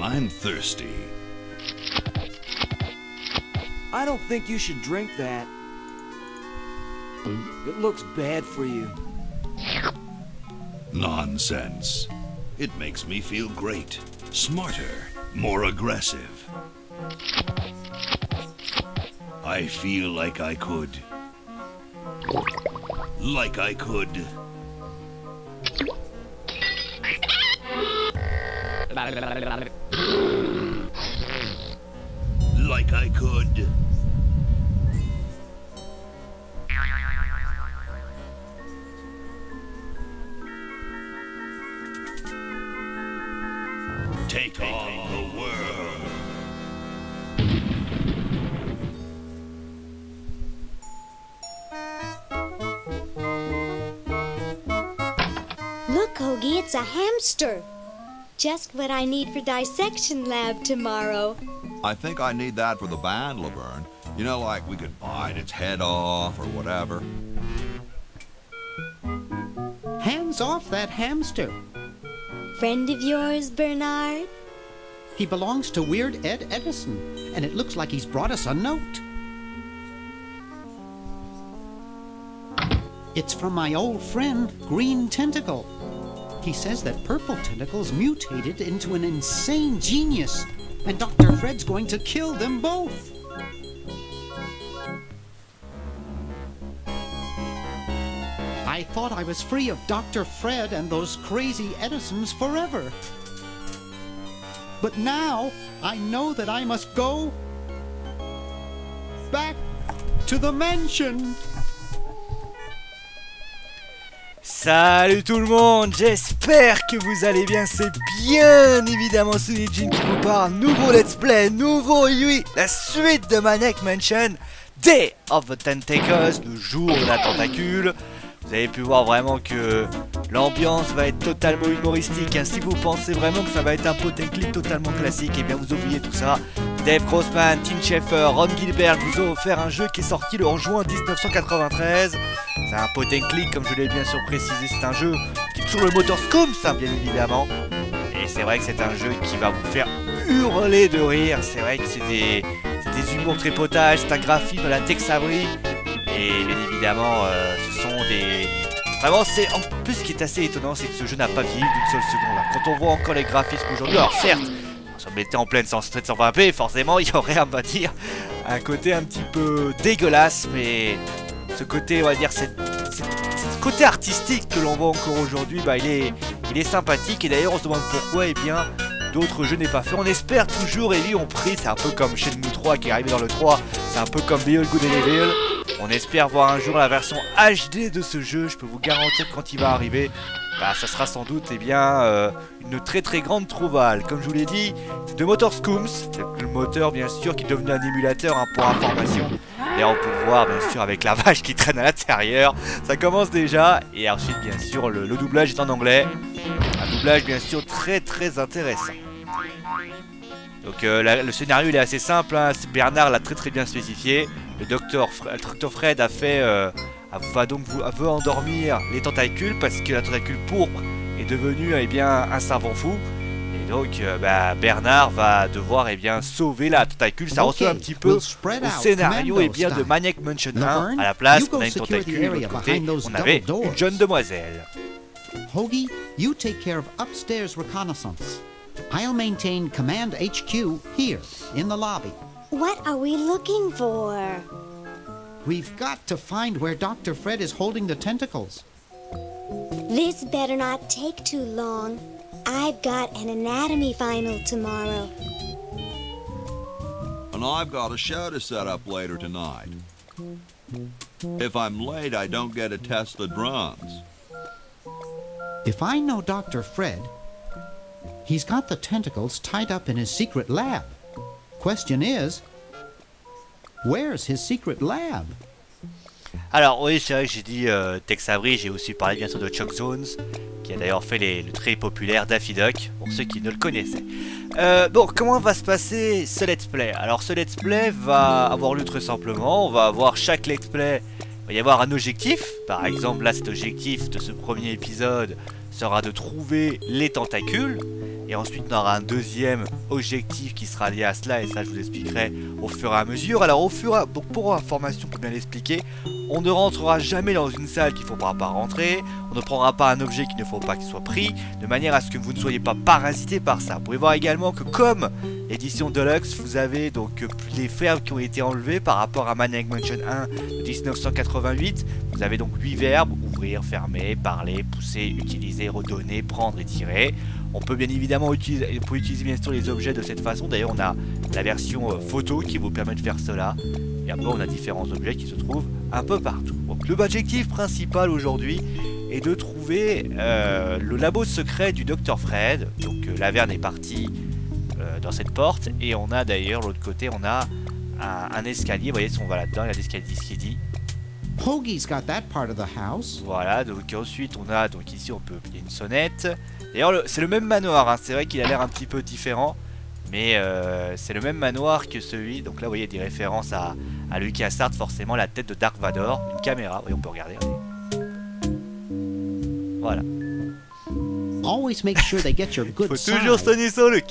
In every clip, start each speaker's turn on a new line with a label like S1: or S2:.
S1: I'm thirsty.
S2: I don't think you should drink that. It looks bad for you.
S1: Nonsense. It makes me feel great. Smarter, more aggressive. I feel like I could. Like I could. Like I could. Take on the world.
S3: Look, Hoagie, it's a hamster. Just what I need for dissection lab tomorrow.
S4: I think I need that for the band, Laverne. You know, like we could bite its head off or whatever.
S5: Hands off that hamster.
S3: Friend of yours, Bernard?
S5: He belongs to Weird Ed Edison, and it looks like he's brought us a note. It's from my old friend, Green Tentacle. He says that Purple Tentacle's mutated into an insane genius, and Dr. Fred's going to kill them both. I thought I was free of Dr. Fred and those crazy Edisons forever. But now, I know that I must go back to the mansion.
S6: Salut tout le monde, j'espère que vous allez bien, c'est bien évidemment Sunijin qui vous parle, nouveau let's play, nouveau oui, la suite de Maniac Mansion, Day of the Tentacles, le jour de la tentacule. Vous avez pu voir vraiment que l'ambiance va être totalement humoristique, hein. Si vous pensez vraiment que ça va être un pot and click totalement classique, et bien vous oubliez tout ça. Dave Grossman, Tim Schafer, Ron Gilbert vous ont offert un jeu qui est sorti le 11 juin 1993. C'est un pot and click, comme je l'ai bien sûr précisé, c'est un jeu qui est sur le moteur Scooms, hein, bien évidemment. Et c'est vrai que c'est un jeu qui va vous faire hurler de rire. C'est vrai que c'est des humours tripotage, c'est un graphisme de la Tex Avery. Et bien évidemment, ce sont des... Vraiment, c'est... En plus, ce qui est assez étonnant, c'est que ce jeu n'a pas vieilli d'une seule seconde. Quand on voit encore les graphismes aujourd'hui, alors certes, si on mettait en pleine 720p, forcément, il y aurait, on va dire, un côté un petit peu dégueulasse, mais ce côté, on va dire, ce côté artistique que l'on voit encore aujourd'hui, bah, il est sympathique. Et d'ailleurs, on se demande pourquoi, eh bien, d'autres jeux n'est pas fait. On espère toujours, et lui, on prie, c'est un peu comme Shenmue 3 qui est arrivé dans le 3, c'est un peu comme Beyond Good and Evil. On espère voir un jour la version HD de ce jeu. Je peux vous garantir que quand il va arriver, bah, ça sera sans doute, eh bien, une très très grande trouvaille. Comme je vous l'ai dit, c'est de Motor Scooms, le moteur bien sûr qui est devenu un émulateur, hein, pour information. Et on peut voir bien sûr avec la vache qui traîne à l'intérieur. Ça commence déjà. Et ensuite bien sûr le doublage est en anglais. Un doublage bien sûr très très intéressant. Donc le scénario il est assez simple, hein. Bernard l'a très très bien spécifié. Le docteur Fred a fait, veut endormir les tentacules parce que la tentacule pourpre est devenue, eh bien, un savant fou. Et donc Bernard va devoir, eh bien, sauver la tentacule. Ça ressemble un petit peu au scénario, eh bien, de Maniac Mansion 1. À la place, on a une tentacule, et de l'autre côté, on avait une jeune demoiselle.
S5: Hoagie, you take care of upstairs reconnaissance. I'll maintain Command HQ here, in the lobby.
S3: What are we looking for?
S5: We've got to find where Dr. Fred is holding the tentacles.
S3: This better not take too long. I've got an anatomy final tomorrow.
S4: And I've got a show to set up later tonight. If I'm late, I don't get to test the drums.
S5: If I know Dr. Fred, he's got the tentacles tied up in his secret lab. Question is, where's his secret lab?
S6: Alors oui, c'est vrai que j'ai dit Tex Avery, j'ai aussi parlé bien sûr de Chuck Jones, qui a d'ailleurs fait le très populaire Daffy Duck, pour ceux qui ne le connaissaient. Bon, comment va se passer ce let's play? Alors ce let's play va avoir lieu très simplement, on va avoir chaque let's play, il va y avoir un objectif. Par exemple là cet objectif de ce premier épisode sera de trouver les tentacules. Et ensuite on aura un deuxième objectif qui sera lié à cela, et ça je vous expliquerai au fur et à mesure. Alors donc pour information, pour bien l'expliquer, on ne rentrera jamais dans une salle qu'il ne faudra pas rentrer, on ne prendra pas un objet qu'il ne faut pas qu'il soit pris, de manière à ce que vous ne soyez pas parasité par ça. Vous pouvez voir également que comme édition Deluxe, vous avez donc les verbes qui ont été enlevés par rapport à Maniac Mansion 1 de 1988. Vous avez donc 8 verbes: ouvrir, fermer, parler, pousser, utiliser, redonner, prendre et tirer. On peut bien évidemment utiliser, bien sûr les objets de cette façon. D'ailleurs on a la version photo qui vous permet de faire cela. Et après on a différents objets qui se trouvent un peu partout. Donc l'objectif principal aujourd'hui est de trouver le labo secret du Dr Fred. Donc Laverne est partie dans cette porte, et on a d'ailleurs l'autre côté on a un escalier. Vous voyez, si on va là-dedans, il y a l'escalier qui dit.
S5: Hoagie's got that part of the house.
S6: Voilà, donc ensuite on a, donc ici on peut plier une sonnette. D'ailleurs c'est le même manoir, hein. C'est vrai qu'il a l'air un petit peu différent, mais c'est le même manoir que celui. Donc là vous voyez des références à LucasArts, forcément la tête de Dark Vador, une caméra, oui on peut regarder. Voilà.
S5: Always make sure they get your good
S6: Faut toujours
S5: side.
S6: sonner son look.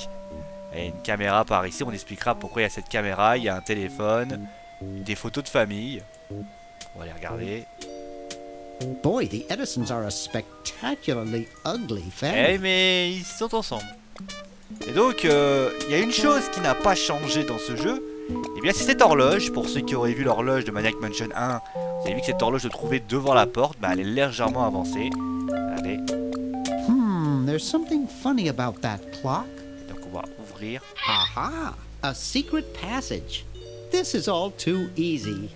S6: Et une caméra par ici, on expliquera pourquoi il y a cette caméra, il y a un téléphone, des photos de famille. On va les regarder.
S5: Boy, the Edisons are a spectacularly ugly
S6: Eh
S5: family.
S6: mais ils sont ensemble. Et donc il y a une chose qui n'a pas changé dans ce jeu. Et bien c'est cette horloge. Pour ceux qui auraient vu l'horloge de Maniac Mansion 1, vous avez vu que cette horloge se trouvait devant la porte. Bah elle est légèrement avancée. Allez.
S5: There's something funny about that clock.
S6: Et donc on va ouvrir.
S5: Aha! A secret passage. This is all too easy.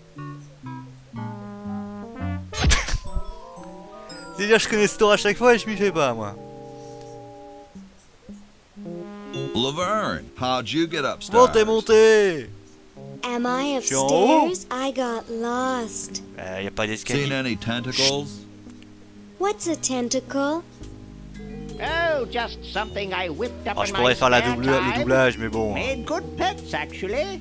S6: C'est-à-dire je connais ce tour à chaque fois et je m'y fais pas moi.
S4: Laverne, how'd you get upstairs?
S6: Montez, montez.
S3: Am I
S6: Je suis en haut.
S3: upstairs? I got lost.
S6: Y a pas d'escalier.
S4: Seen any tentacles?
S3: What's a tentacle?
S7: Oh, just something I whipped up
S6: Oh, je
S7: in
S6: pourrais
S7: my
S6: faire le
S7: spare time.
S6: doublage, mais bon.
S7: Made good pets, actually.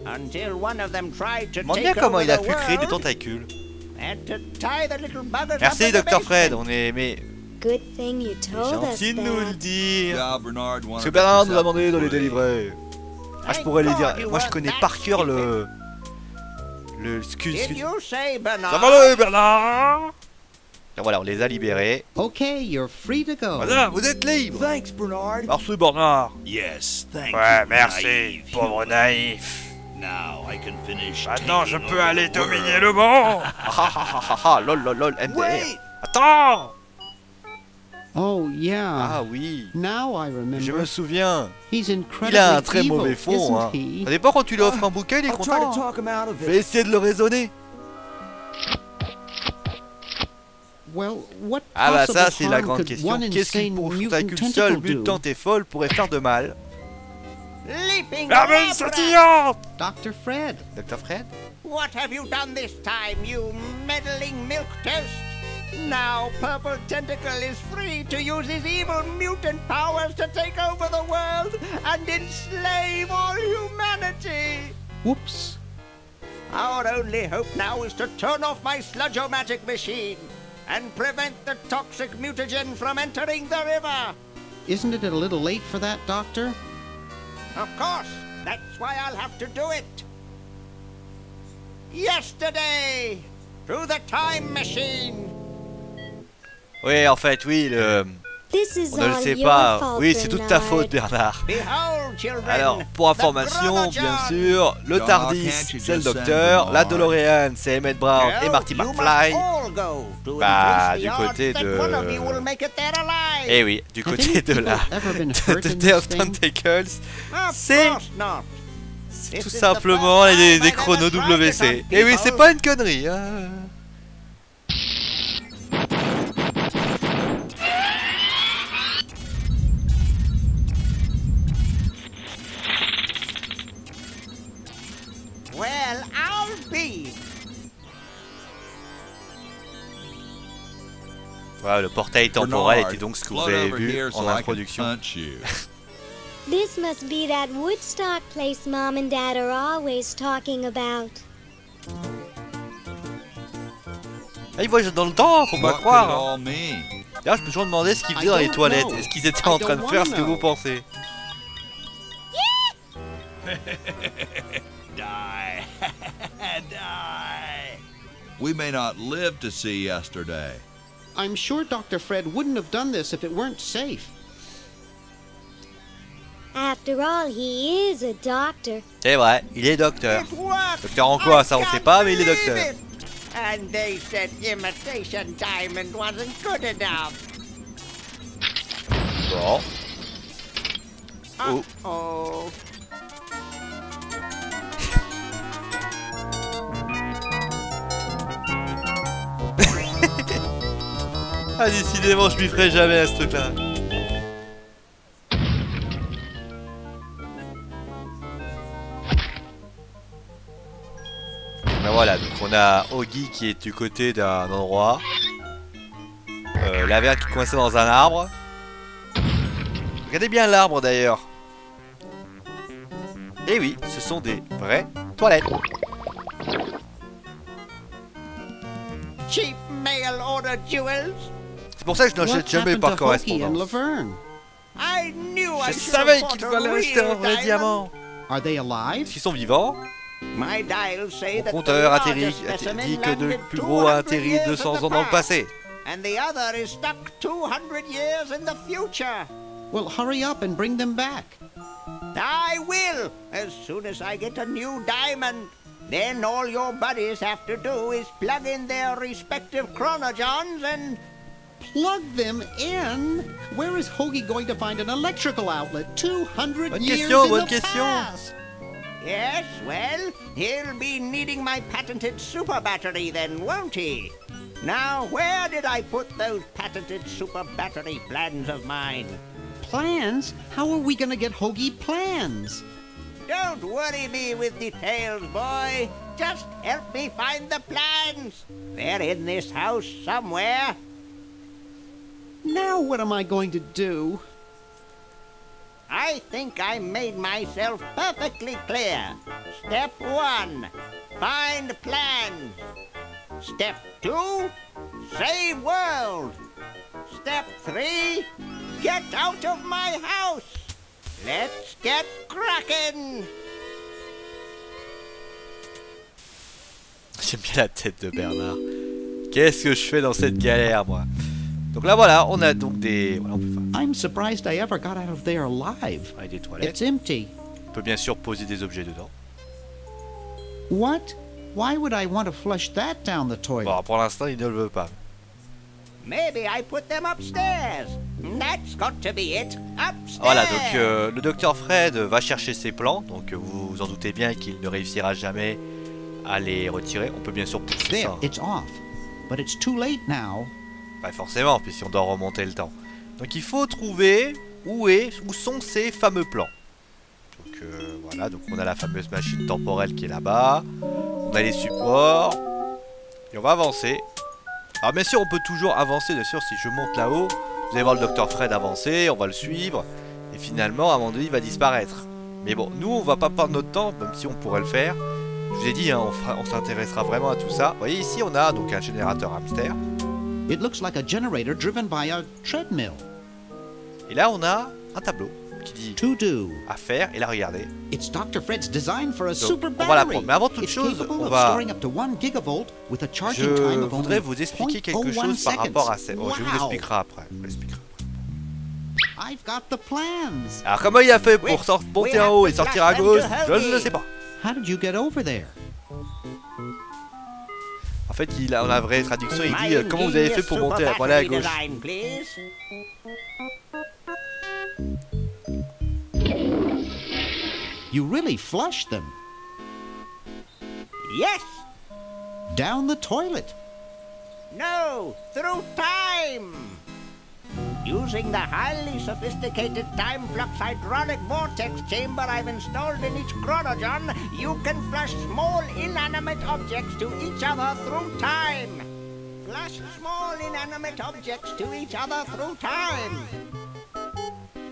S7: Until one of them tried to
S6: Je me demande
S7: take
S6: bien comment
S7: over
S6: il a
S7: the
S6: pu créer des
S7: world.
S6: tentacules.
S7: Had to tie the little buggers
S6: Merci
S7: up in the
S6: Dr Fred,
S7: basement.
S6: on est mais
S3: Good thing you told us
S6: gentil de nous le
S3: that.
S6: dire.
S4: Yeah, Bernard
S6: Parce
S4: wanted
S6: que Bernard nous a
S4: to
S6: demandé de les
S4: set
S6: délivrer. Ah, je pourrais les dire. Moi je connais par cœur le
S7: Did you say, Bernard?
S6: Ça va le Bernard. Et voilà, on les a libérés.
S5: Okay, you're free to go.
S6: Voilà, vous êtes libre.
S2: Thanks, Bernard.
S6: Merci Bernard.
S1: Yes, thank
S6: Ouais,
S1: you,
S6: merci,
S1: naive
S6: pauvre
S1: human.
S6: naïf.
S1: Now I can finish
S6: Maintenant je
S1: taking
S6: peux
S1: over
S6: aller
S1: the
S6: dominer
S1: world.
S6: le monde. Ah lol lol lol MDR.
S2: Wait.
S6: Attends.
S5: Oh, yeah.
S6: Ah oui.
S5: Now I
S6: Je
S5: remember.
S6: me souviens.
S5: He's incredibly
S6: Il a un très
S5: evil,
S6: mauvais fond,
S5: isn't
S6: hein.
S5: he?
S6: Ça dépend quand tu lui offres un bouquin, il est
S2: I'll try to
S6: content.
S2: talk him out of
S6: Je vais
S2: it.
S6: essayer de le raisonner.
S5: Well, what
S6: Ah bah ça
S5: possible
S6: c'est la
S5: harm
S6: grande
S5: could
S6: question.
S5: one
S6: Qu'est-ce qu'une
S5: insane mutant
S6: tentacule seule,
S5: tentacle do?
S6: mutante et folle pourrait faire de mal?
S7: Leaping
S6: La main
S7: Cobra!
S6: sautillante.
S5: Dr. Fred.
S6: Dr Fred?
S7: What have you done this time, you meddling milk toast? Now Purple Tentacle is free to use his evil mutant powers to take over the world and enslave all humanity.
S5: Whoops.
S7: Our only hope now is to turn off my sludge-o-matic machine and prevent the toxic mutagen from entering the river.
S5: Isn't it a little late for that, Doctor?
S7: Of course, that's why I'll have to do it. Yesterday, through the time machine.
S6: Oui, en fait, oui,
S3: This is
S6: on ne le
S3: all
S6: sait
S3: your
S6: pas.
S3: fault,
S6: Oui, c'est toute ta faute,
S3: Bernard.
S6: Bernard.
S7: Behold, children.
S6: Alors, pour information, bien sûr, le TARDIS, c'est le Docteur, la DeLorean, c'est Emmett Brown et Marty McFly. Bah, du côté de... Eh oui, du
S5: Have
S6: côté
S5: any
S6: de la...
S5: people ever been hurt
S6: de
S5: in
S6: Day of
S5: this thing?
S6: Tentacles, c'est tout simplement des chronos WC. Et oui, c'est pas une connerie, hein.
S7: Well, I'll be.
S6: Voilà, le portail temporel
S4: Bernard,
S6: était donc ce que vous
S4: float
S6: avez
S4: over
S6: vu
S4: here so
S6: en
S4: I can
S6: introduction.
S4: punch you.
S3: This must be that Woodstock place Mom and Dad are always talking about.
S6: Ah, il voyage dans le temps, faut pas
S4: What could it
S6: croire.
S4: all mean?
S6: D'ailleurs, je me suis toujours demandé ce qu'ils faisaient dans les toilettes. Est-ce qu'ils étaient en train de faire ce que vous pensez?
S1: Die. Die.
S4: We may not live to see yesterday.
S5: I'm sure Dr. Fred wouldn't have done this if it weren't safe.
S3: After all, he is a doctor.
S6: C'est vrai, il est docteur.
S7: It worked.
S6: Docteur en quoi, ça on sait pas, mais il est docteur.
S7: Believe it. And they said imitation diamond wasn't good enough.
S6: Bon. Oh.
S7: Oh.
S6: Ah, décidément, je m'y ferai jamais à ce truc-là. Ben voilà, donc on a Oggy qui est du côté d'un endroit. La verre qui est coincée dans un arbre. Regardez bien l'arbre d'ailleurs. Et oui, ce sont des vraies toilettes.
S7: Cheap mail order jewels.
S6: C'est pour ça que je n'achète
S5: What
S6: jamais
S5: happened
S6: par
S5: to Hokey and
S6: correspondance.
S5: Laverne?
S7: I knew I
S6: Je
S7: should
S6: savais
S7: have
S6: qu'il
S7: bought a
S6: fallait acheter un
S7: real
S6: vrai
S7: diamond.
S6: diamant.
S5: Are they alive?
S6: Est-ce qu'ils sont vivants?
S7: My dials say
S6: Mon
S7: that the
S6: compteur
S7: largest
S6: dit
S7: specimen
S6: que le
S7: landed
S6: plus gros a
S7: 200
S6: atterri
S7: years
S6: 200
S7: in
S6: ans
S7: the
S6: dans le
S7: past,
S6: passé.
S7: and the other is stuck 200 years in the future.
S5: Well, hurry up and bring them back.
S7: I will, as soon as I get a new diamond. Then all your buddies have to do is plug in their respective chronogens and...
S5: Plug them in? Where is Hoagie going to find an electrical outlet 200
S6: Bonne
S5: years
S6: question,
S5: in
S6: bonne
S5: the
S6: question.
S5: past?
S7: Yes, well, he'll be needing my patented super battery then, won't he? Now, where did I put those patented super battery plans of mine?
S5: Plans? How are we going to get Hoagie plans?
S7: Don't worry me with details, boy. Just help me find the plans. They're in this house somewhere.
S5: Now what am I going to do?
S7: I think I made myself perfectly clear. Step 1, find plans. Step 2, save world. Step 3, get out of my house. Let's get cracking.
S6: J'aime bien la tête de Bernard. Qu'est-ce que je fais dans cette galère, moi? Donc là, voilà, on a donc des... Voilà, on peut faire
S5: I'm surprised I ever got out of there alive.
S6: avec des toilettes.
S5: It's empty.
S6: On peut bien sûr poser des objets dedans.
S5: What? Why would I want to flush that down the toilet?
S6: Bon, pour l'instant, il ne le veut pas.
S7: Maybe I put them upstairs. That's got to be it. Upstairs.
S6: Voilà, donc le docteur Fred va chercher ses plans. Donc vous vous en doutez bien qu'il ne réussira jamais à les retirer. On peut bien sûr pousser
S5: There,
S6: ça.
S5: it's off. But it's too late now.
S6: Pas forcément, puisqu'on doit remonter le temps. Donc il faut trouver où sont ces fameux plans. Donc voilà, donc on a la fameuse machine temporelle qui est là-bas. On a les supports. Et on va avancer. Alors bien sûr, on peut toujours avancer, bien sûr, si je monte là-haut. Vous allez voir le docteur Fred avancer, on va le suivre. Et finalement, à un moment donné, il va disparaître. Mais bon, nous, on va pas perdre notre temps, même si on pourrait le faire. Je vous ai dit, hein, on s'intéressera vraiment à tout ça. Vous voyez, ici, on a donc un générateur hamster.
S5: It looks like a generator driven by a treadmill.
S6: Et là, on a un tableau qui dit
S5: To do.
S6: à faire. Et là, regardez.
S5: It's Dr. Fred's design for a
S6: Donc,
S5: super
S6: on va la
S5: battery.
S6: prendre. Mais avant toute
S5: It's
S6: chose,
S5: capable
S6: on
S5: of
S6: va...
S5: storing up to 1 gigavolt with a
S6: Je
S5: charging time of
S6: voudrais
S5: only
S6: vous expliquer quelque
S5: 0.01
S6: chose par rapport à
S5: seconds.
S6: cette... Oh, je vous
S5: Wow.
S6: l'expliquerai après.
S5: I've got the plans.
S6: Alors, comment il a fait pour monter en haut et sortir à gauche? Je ne le sais pas.
S5: How did you get over there?
S6: En fait, on a la vraie traduction, il
S7: My
S6: dit comment vous avez fait pour monter
S7: ingenious
S6: voilà, à
S7: super
S6: gauche.
S7: battery design, please.
S5: You really flushed them.
S7: Yes.
S5: Down the toilet.
S7: No, through time. Using the highly sophisticated time flux hydraulic vortex chamber I've installed in each chronogen, you can flush small inanimate objects to each other through time. Flush small inanimate objects to each other through time.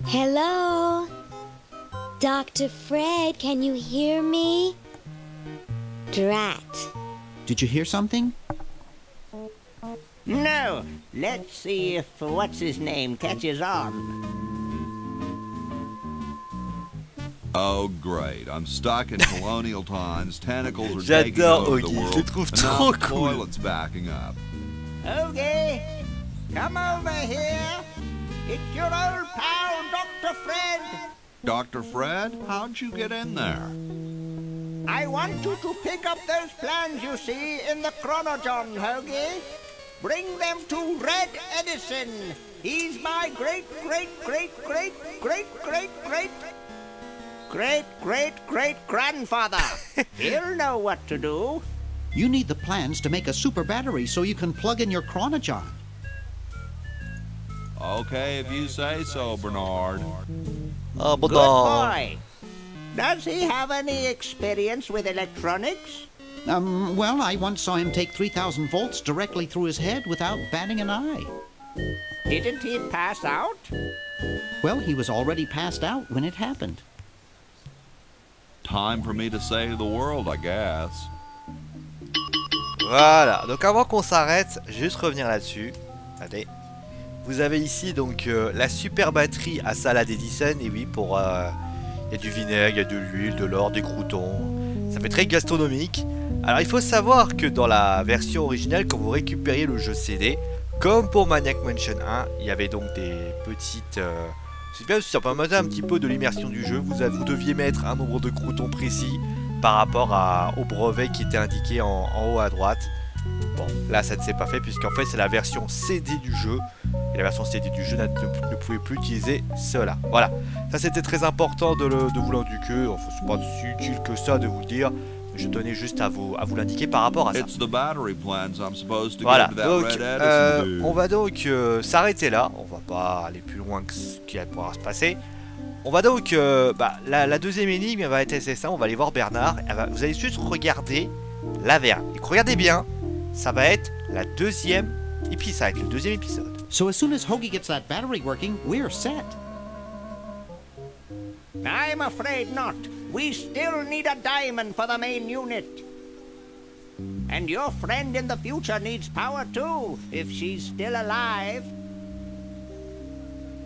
S3: Hello? Dr. Fred, can you hear me? Drat.
S5: Did you hear something?
S7: No, let's see if what's-his-name catches on.
S4: Oh, great. I'm stuck in colonial times. Tentacles are taking
S6: J'adore
S4: over the
S6: Oggy,
S4: world.
S6: je le trouve
S4: and now
S6: trop
S4: the
S6: cool.
S4: toilet's backing up.
S7: Okay, come over here. It's your old pal, Dr. Fred.
S4: Dr. Fred, how'd you get in there?
S7: I want you to pick up those plans you see in the Chronogon, Hoagie. Bring them to Red Edison. He's my great-great-great-great-great-great-great-great-grandfather. He'll know what to do.
S5: You need the plans to make a super battery so you can plug in your chronogon.
S4: Okay, if you say so, Bernard.
S7: Good boy. Does he have any experience with electronics?
S5: Well, I once saw him take 3,000 volts directly through his head without batting an eye.
S7: Didn't he pass out?
S5: Well, he was already passed out when it happened.
S4: Time for me to save the world, I guess.
S6: Voilà, donc avant qu'on s'arrête, juste revenir là-dessus. Allez. Vous avez ici donc la super batterie à salade Edison. Et oui, pour... il y a du vinaigre, il y a de l'huile, de l'or, des croûtons. Ça fait très gastronomique. Alors il faut savoir que dans la version originale, quand vous récupériez le jeu CD, comme pour Maniac Mansion 1, il y avait donc des petites... c'est bien, ça permettait un petit peu de l'immersion du jeu. Vous deviez mettre un nombre de croûtons précis par rapport au brevet qui était indiqué en haut à droite. Bon, là ça ne s'est pas fait puisqu'en fait c'est la version CD du jeu. Et la version CD du jeu ne pouvait plus utiliser cela. Voilà, ça c'était très important de vous l'indiquer. Enfin, c'est pas si utile que ça de vous le dire. Je tenais juste à vous l'indiquer par rapport à ça. Voilà, donc on va donc s'arrêter là. On va pas aller plus loin que ce qui va pouvoir se passer. On va donc, la deuxième énigme va être assez simple. On va aller voir Bernard. Vous allez juste regarder la verre. Et regardez bien, ça va être la deuxième épisode. Ça va être le deuxième épisode.
S5: So as soon as Hoagie gets that battery working, we're set.
S7: I'm afraid not. We still need a diamond for the main unit. And your friend in the future needs power too, if she's still alive.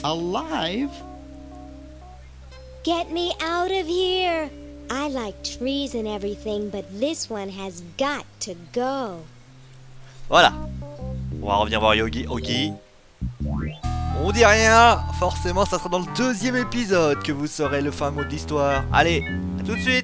S5: Alive?
S3: Get me out of here. I like trees and everything, but this one has got to go.
S6: Voilà. On va revenir voir Oggy. On dit rien. Forcément, ça sera dans le deuxième épisode que vous saurez le fin mot de l'histoire. Allez, à tout de suite.